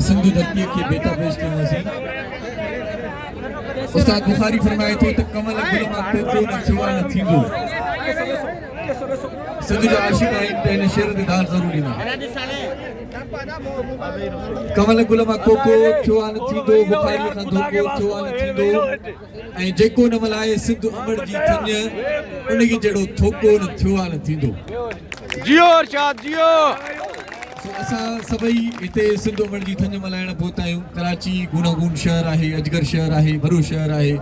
सिंधु धरती के बेटा पेश कयोसीं उस्ताद बुखारी फरमाए थो त कमल गुल मां को न थिवा न थींदो सिंध जो आशिक आहिनि त हिन शेर ते दार ज़रूर ॾींदा कमल गुल मां कोको थियो आहे न थींदो बुखारी खां धोको थियो आहे न थींदो ऐं जेको न मल्हाए सिंध अमड़ जी थञ उनखे जहिड़ो थोको न थियो आहे न थींदो जियो अरशाद जियो असां सभई हिते सिंध अमड़ जी थञ मल्हाइण पहुता आहियूं कराची गुनागून शहर आहे अजगर शहर आहे भरूच शहर आहे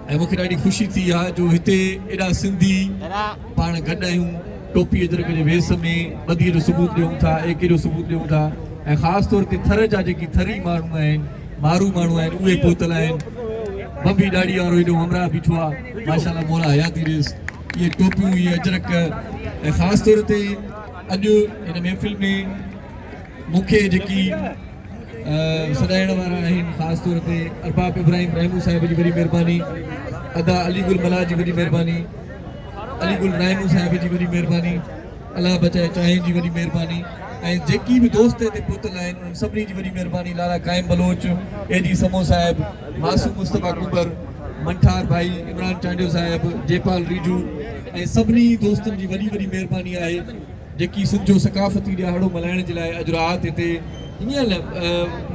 ऐं मूंखे ॾाढी ख़ुशी थी आहे जो हिते एॾा सिंधी पाण गॾु आहियूं टोपी अजरक जे वेस में ॿधीअ जो सबूत ॾियूं था एके जो सबूत ॾियूं था ऐं ख़ासि तौर ते थर जा जेकी थरी माण्हू आहिनि मारू माण्हू आहिनि उहे पहुतल आहिनि बंबी ॾाढी वारो हेॾो हमरा बीठो आहे माशाल्लाह मोला हयाती ॾिस इहे टोपियूं इहे अजरक ऐं ख़ासि तौर ते अॼु हिन महफ़िल में मूंखे जेकी सॾाइण वारा आहिनि ख़ासि तौर ते अरबाब इब्राहिम रहमू साहिब जी वॾी महिरबानी अदा अलीगुल मला जी वॾी महिरबानी अलीगुल रायमू साहिब जी वॾी महिरबानी अलाह बचाए चाहे जी वॾी महिरबानी ऐं जेकी बि दोस्त हिते पहुतल आहिनि उन्हनि सभिनी जी वॾी महिरबानी लाला काइम बलोच एडी समो साहिब मासूम मुस्तफ़ा कुबर मंठार भाई इमरान चांडियो साहिब जयपाल रिजू ऐं सभिनी दोस्तनि जी वॾी वॾी महिरबानी आहे जेकी सिंध जो सकाफ़ती ॾियारो मल्हाइण जे लाइ अॼु राति हिते हीअं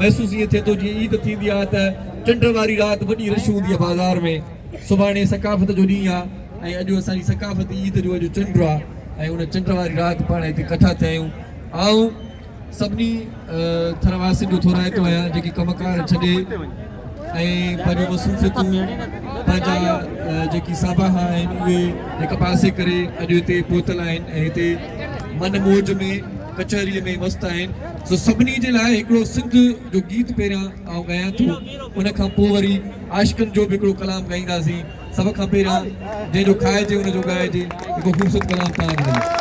महसूसु ईअं थिए थो जीअं ईद थींदी आहे त चंड वारी राति वॾी रश हूंदी आहे बाज़ार में सुभाणे सकाफ़त जो ॾींहुं आहे ऐं अॼु असांजी सकाफ़ती ईद जो अॼु चंड आहे ऐं उन चंड वारी राति पाण हिते इकठा थिया आहियूं आऊं सभिनी थरवासियुनि जो थोराइतो आहियां जेकी कमकार छॾे ऐं पंहिंजो मसरूफ़ियतूं पंहिंजा जेकी साबाहा आहिनि उहे हिकु पासे करे अॼु हिते पहुतल आहिनि ऐं हिते मन मौज में कचहरीअ में मस्तु आहिनि सो सभिनी जे लाइ हिकिड़ो सिंध जो गीत पहिरियां आउं ॻायां थो उन खां पोइ वरी आशिक़नि जो बि हिकिड़ो कलाम ॻाईंदासीं सभ खां पहिरियां जंहिंजो खाइजे उनजो ॻाइजे हिकिड़ो ख़ूबसूरत कलाम तव्हां